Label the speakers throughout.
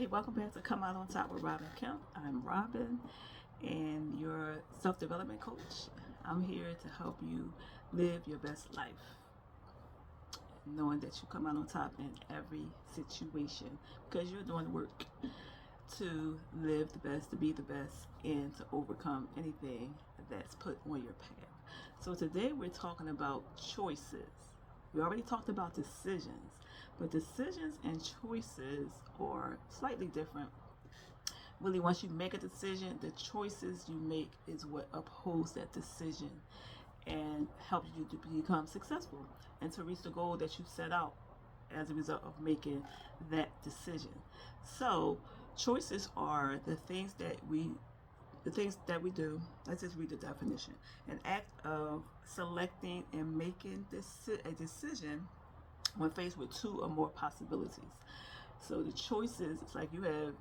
Speaker 1: Hey, welcome back to Come Out on Top with Robin Kemp. I'm Robin, and your self-development coach. I'm here to help you live your best life, knowing that you come out on top in every situation because you're doing the work to live the best, to be the best, and to overcome anything that's put on your path. So today we're talking about choices. We already talked about decisions, but decisions and choices are slightly different. Really, once you make a decision, the choices you make is what upholds that decision and helps you to become successful and to reach the goal that you set out as a result of making that decision. So, choices are the things that we do. Let's just read the definition. An act of selecting and making a decision when faced with two or more possibilities. So the choices, it's like you have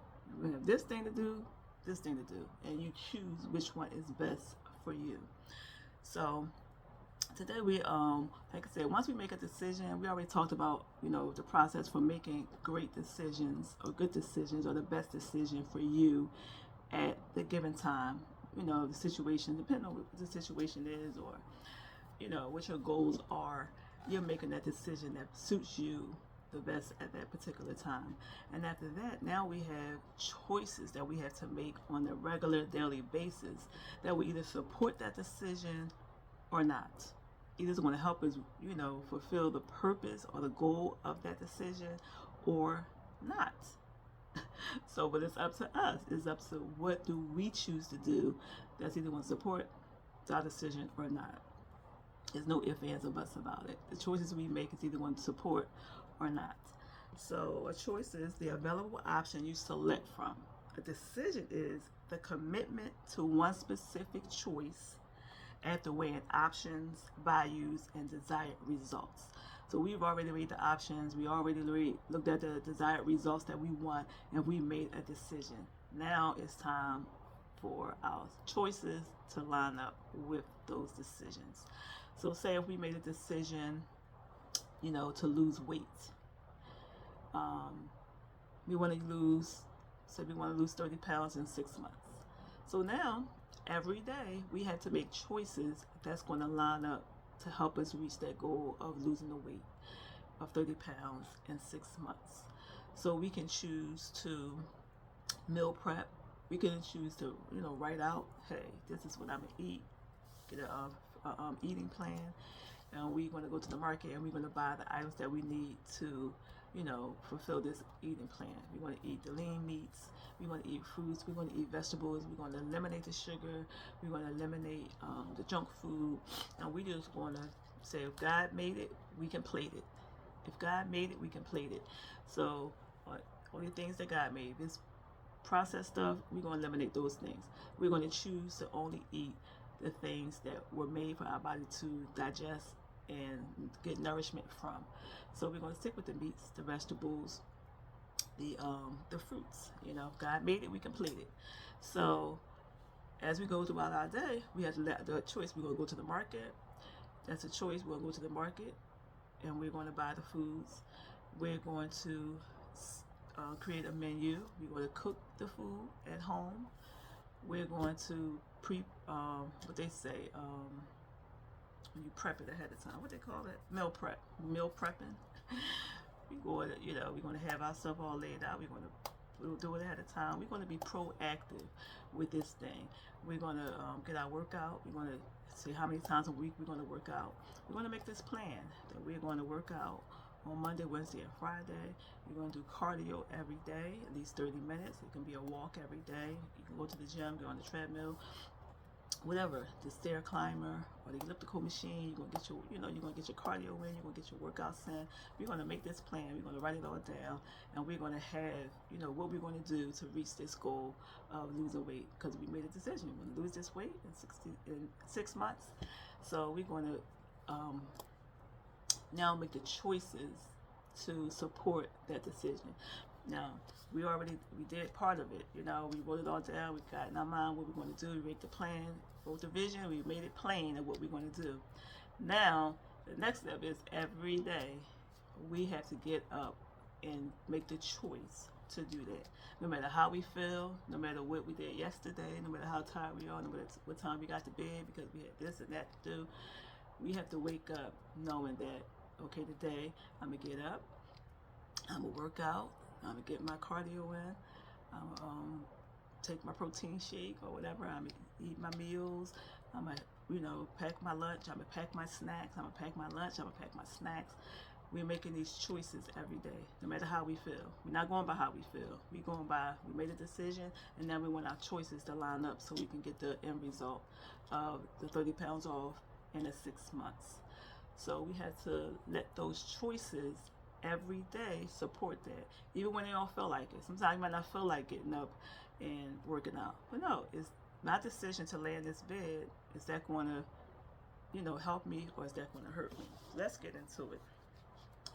Speaker 1: this thing to do, this thing to do, and you choose which one is best for you. So today like I said, once we make a decision, we already talked about the process for making great decisions or good decisions or the best decision for you at the given time. The situation, depending on what the situation is, or what your goals are, you're making that decision that suits you the best at that particular time. And after that, now we have choices that we have to make on a regular daily basis that will either support that decision or not. Either it's going to help us, fulfill the purpose or the goal of that decision or not. So, but it's up to us. It's up to what do we choose to do that's either going to support our decision or not. There's no ifs, ands, or buts about it. The choices we make is either going to support or not. So a choice is the available option you select from. A decision is the commitment to one specific choice after weighing options, values, and desired results. So we've already read the options, we already looked at the desired results that we want, and we made a decision. Now it's time for our choices to line up with those decisions. So say if we made a decision, to lose weight. We want to lose 30 pounds in 6 months. So now, every day, we have to make choices that's going to line up to help us reach that goal of losing the weight of 30 pounds in 6 months. So we can choose to meal prep. We can choose to, write out, hey, this is what I'm going to eat. Get a eating plan. And we're going to go to the market and we're going to buy the items that we need to, fulfill this eating plan. We want to eat the lean meats. We want to eat fruits. We want to eat vegetables. We're going to eliminate the sugar. We're going to eliminate the junk food. And we're just going to say, if God made it, we can plate it. If God made it, we can plate it. So, only things that God made. This processed stuff, we're going to eliminate those things. We're going to choose to only eat the things that were made for our body to digest and get nourishment from. So we're going to stick with the meats, the vegetables, the fruits. If God made it, we complete it. So as we go throughout our day, we have to let the choice. We're going to go to the market. That's a choice. We're going to go to the market and we're going to buy the foods. We're going to create a menu. We're going to cook the food at home. We're going to what they say, when you prep it ahead of time, what they call it, meal prepping. We're going to have our stuff all laid out. We'll do it ahead of time. We're going to be proactive with this thing. We're going to get our workout. We're going to see how many times a week we're going to work out. We're going to make this plan that we're going to work out on Monday, Wednesday, and Friday. You're going to do cardio every day, at least 30 minutes. It can be a walk every day. You can go to the gym, go on the treadmill, whatever, the stair climber or the elliptical machine. You're gonna get you're gonna get your cardio in. You're gonna get your workouts in. We're gonna make this plan. We're gonna write it all down, and we're gonna have what we're gonna do to reach this goal of losing weight because we made a decision. We're gonna lose this weight in 6 months. So we're gonna now make the choices to support that decision. Now, we did part of it. We wrote it all down. We got in our mind what we're going to do. We made the plan, wrote the vision. We made it plain of what we're going to do. Now, the next step is every day we have to get up and make the choice to do that. No matter how we feel, no matter what we did yesterday, no matter how tired we are, no matter what time we got to bed because we had this and that to do, we have to wake up knowing that, okay, today I'm going to get up, I'm going to work out, I'm going to get my cardio in, I'm going to take my protein shake or whatever, I'm going to eat my meals, I'm going to, pack my lunch, I'm going to pack my snacks, I'm going to pack my lunch, I'm going to pack my snacks. We're making these choices every day, no matter how we feel. We're not going by how we feel. We're going by, we made a decision, and now we want our choices to line up so we can get the end result of the 30 pounds off in the 6 months. So we had to let those choices every day support that, even when they don't feel like it. Sometimes you might not feel like getting up and working out. But no, it's my decision to lay in this bed. Is that going to, help me, or is that going to hurt me? Let's get into it.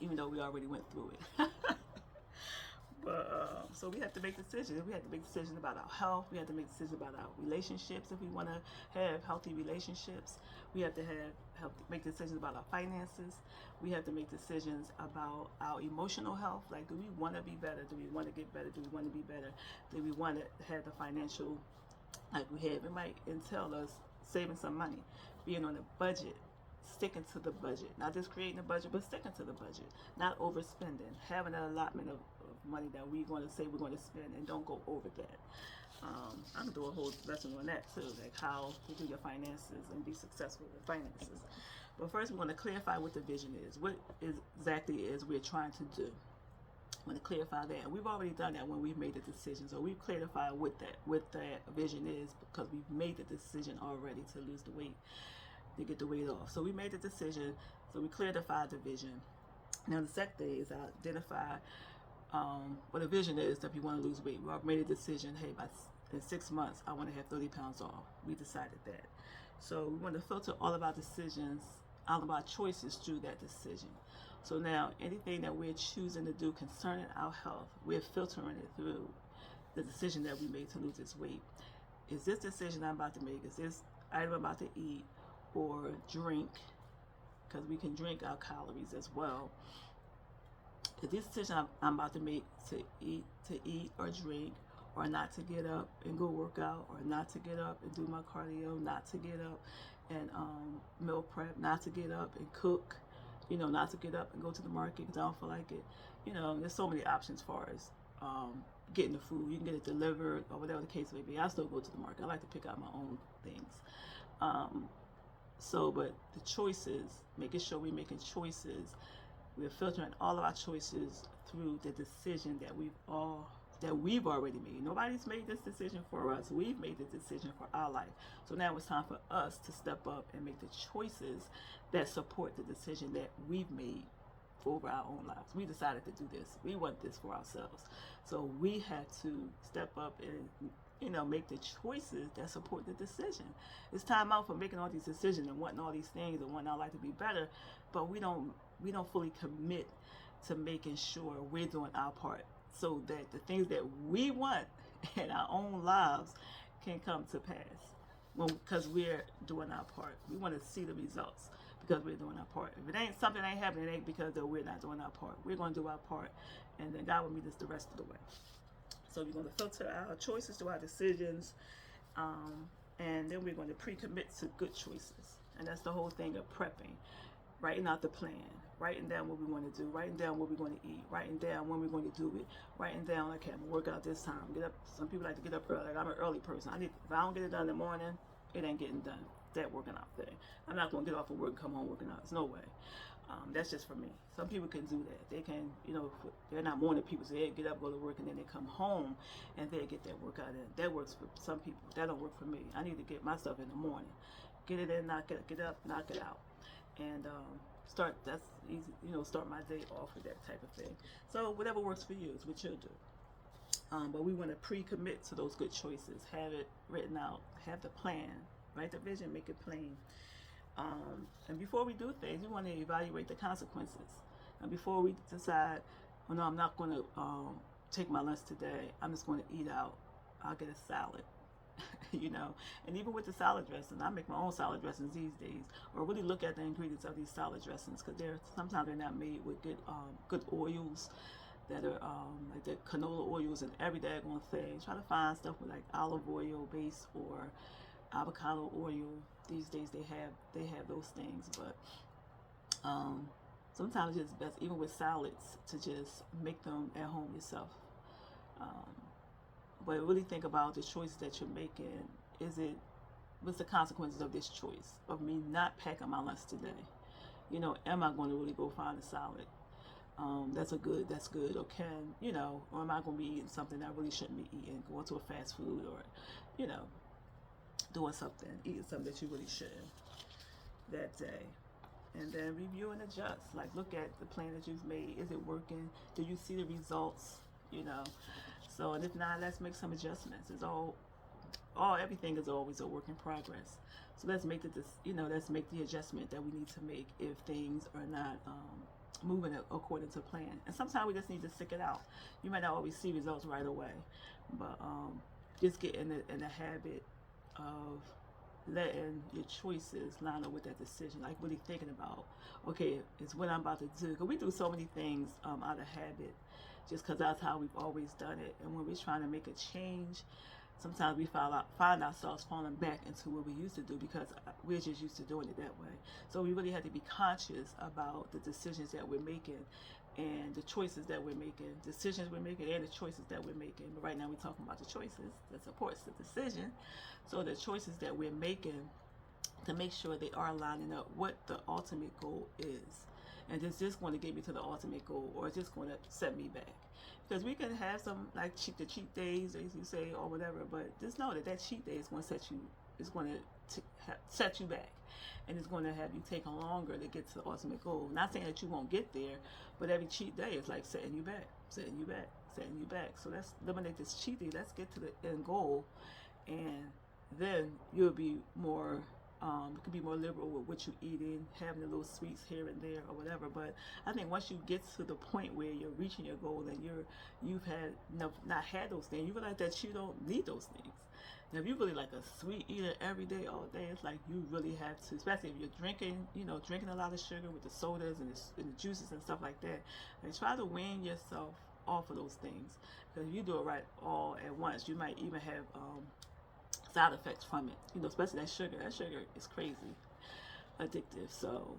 Speaker 1: Even though we already went through it. But so we have to make decisions. We have to make decisions about our health. We have to make decisions about our relationships. If we want to have healthy relationships, we have to make decisions about our finances. We have to make decisions about our emotional health. Like, do we want to be better? Do we want to get better? Do we want to be better? Do we want to have the financial, like we have? It might entail us saving some money, being on a budget, sticking to the budget, not just creating a budget, but sticking to the budget, not overspending, having an allotment of money that we're going to say we're going to spend, and don't go over that. I can do a whole lesson on that too, like how to do your finances and be successful with finances. But first, we want to clarify what the vision is. What exactly is we're trying to do? I want to clarify that, and we've already done that when we've made the decision. So we've clarified what that vision is, because we've made the decision already to lose the weight, to get the weight off. So we made the decision, so we clarified the vision. Now the second thing is identify what a vision is. If you want to lose weight, we already made a decision, hey, in 6 months I want to have 30 pounds off. We decided that. So we want to filter all of our decisions, all of our choices through that decision. So now anything that we're choosing to do concerning our health, we're filtering it through the decision that we made to lose this weight. Is this decision I'm about to make, is this item I'm about to eat or drink, because we can drink our calories as well. If this decision I'm about to make to eat or drink, or not to get up and go work out, or not to get up and do my cardio, not to get up and meal prep, not to get up and cook, not to get up and go to the market because I don't feel like it. There's so many options as far as getting the food. You can get it delivered or whatever the case may be. I still go to the market. I like to pick out my own things. But the choices, making sure we're making choices, we're filtering all of our choices through the decision that we've already made. Nobody's made this decision for us. We've made this decision for our life. So now it's time for us to step up and make the choices that support the decision that we've made over our own lives. We decided to do this. We want this for ourselves. So we have to step up and make the choices that support the decision. It's time out for making all these decisions and wanting all these things and wanting our life to be better, but we don't fully commit to making sure we're doing our part so that the things that we want in our own lives can come to pass. Because we're doing our part. We want to see the results because we're doing our part. If it ain't something ain't happening, it ain't because that we're not doing our part. We're going to do our part, and then God will meet us the rest of the way. So we're going to filter our choices through our decisions, and then we're going to pre-commit to good choices. And that's the whole thing of prepping, writing out the plan, writing down what we want to do, writing down what we're going to eat, writing down when we're going to do it, writing down, okay, I'm going to work out this time, get up. Some people like to get up early. Like, I'm an early person. If I don't get it done in the morning, it ain't getting done, that working out thing. I'm not going to get off of work and come home working out. There's no way. That's just for me. Some people can do that. They can, they're not morning people, so they get up, go to work, and then they come home and they get that workout in. That works for some people. That don't work for me. I need to get my stuff in the morning. Get it in, get up, knock it out. And that's easy, start my day off with that type of thing. So whatever works for you is what you'll do. But we want to pre-commit to those good choices. Have it written out. Have the plan. Write the vision, make it plain. And before we do things, we want to evaluate the consequences. And before we decide, oh no, I'm not going to take my lunch today, I'm just going to eat out, I'll get a salad. And even with the salad dressing, I make my own salad dressings these days, or really look at the ingredients of these salad dressings, because sometimes they're not made with good oils. that are like the canola oils and every daggone thing. Try to find stuff with like olive oil base or avocado oil. These days they have those things, but sometimes it's best, even with salads, to just make them at home yourself. Um, but really think about the choices that you're making. What's the consequences of this choice of me not packing my lunch today? Am I going to really go find a salad? That's good. Or or am I going to be eating something I really shouldn't be eating? Going to a fast food, or, eating something that you really shouldn't that day. And then review and adjust. Like, look at the plan that you've made. Is it working? Do you see the results? So, and if not, let's make some adjustments. Everything is always a work in progress. So let's make the adjustment that we need to make if things are not moving according to plan. And sometimes we just need to stick it out. You might not always see results right away, but just get in the habit of letting your choices line up with that decision. Like really thinking about, okay, it's what I'm about to do. Because we do so many things out of habit, just because that's how we've always done it. And when we're trying to make a change, sometimes we find ourselves falling back into what we used to do because we're just used to doing it that way. So we really have to be conscious about the decisions that we're making and the choices that we're making, decisions we're making and the choices that we're making. But right now we're talking about the choices that supports the decision. So the choices that we're making, to make sure they are lining up what the ultimate goal is. And is this going to get me to the ultimate goal, or is this going to set me back? Because we can have some like the cheat days, as you say, or whatever, but just know that cheat day is going to set you back, and it's going to have you taking longer to get to the ultimate goal. Not saying that you won't get there, but every cheat day is like setting you back. So let's eliminate this cheat day. Let's get to the end goal, and then you'll be more. You can be more liberal with what you're eating, having the little sweets here and there or whatever. But I think once you get to the point where you're reaching your goal and you've not had those things, you realize that you don't need those things. Now, if you're really like a sweet eater every day, all day, it's like you really have to, especially if you're drinking a lot of sugar with the sodas and the juices and stuff like that. And try to wean yourself off of those things. Because if you do it right all at once, you might even have side effects from it, especially that sugar. That sugar is crazy addictive. So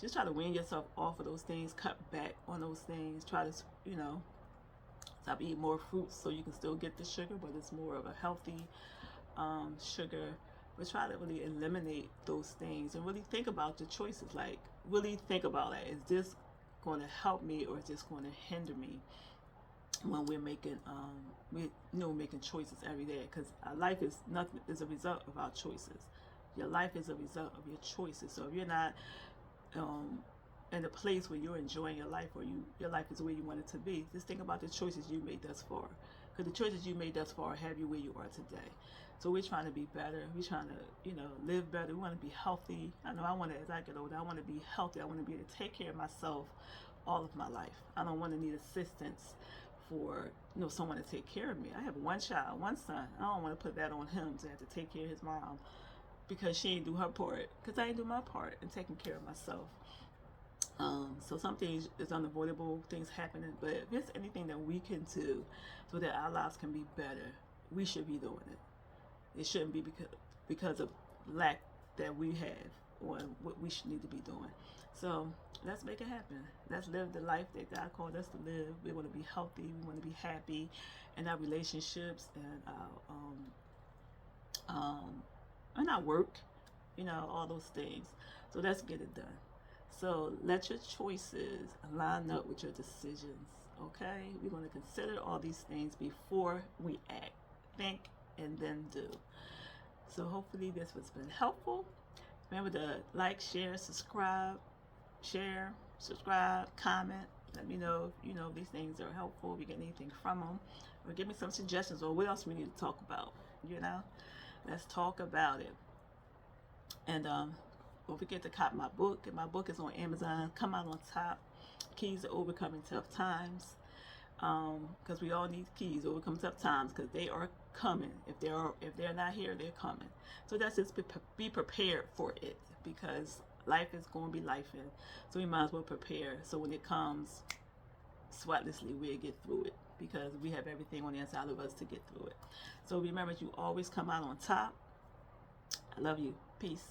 Speaker 1: just try to wean yourself off of those things, cut back on those things, try to, stop eating more fruits so you can still get the sugar, but it's more of a healthy sugar. But try to really eliminate those things and really think about the choices. Like really think about it. Is this going to help me, or is this going to hinder me? When we're making making choices every day, because our life is a result of our choices. Your life is a result of your choices. So if you're not in a place where you're enjoying your life, or your life is where you want it to be, just think about the choices you made thus far, because the choices you made thus far have you where you are today. So we're trying to be better. We're trying to live better. We want to be healthy. I know as I get older, I want to be healthy. I want to be able to take care of myself all of my life. I don't want to need assistance for someone to take care of me. I have one child, one son. I don't want to put that on him to have to take care of his mom because she ain't do her part, because I ain't do my part in taking care of myself. So some things is unavoidable, things happening, but if there's anything that we can do so that our lives can be better, we should be doing it. It shouldn't be because of lack that we have or what we should need to be doing. So let's make it happen. Let's live the life that God called us to live. We want to be healthy. We want to be happy in our relationships and our work, all those things. So let's get it done. So let your choices line up with your decisions, okay? We're going to consider all these things before we act. Think and then do. So hopefully this has been helpful. Remember to like, share, subscribe, comment. Let me know if these things are helpful, if you get anything from them, or give me some suggestions or what else we need to talk about. Let's talk about it. And don't forget to copy my book. And my book is on Amazon. Come Out on Top: Keys to Overcoming Tough Times. Because we all need keys to overcome tough times, because they are coming. If they're not here, they're coming. So that's just be prepared for it, because life is going to be lifing. So we might as well prepare. So when it comes, sweatlessly we'll get through it, because we have everything on the inside of us to get through it. So remember, you always come out on top. I love you. Peace.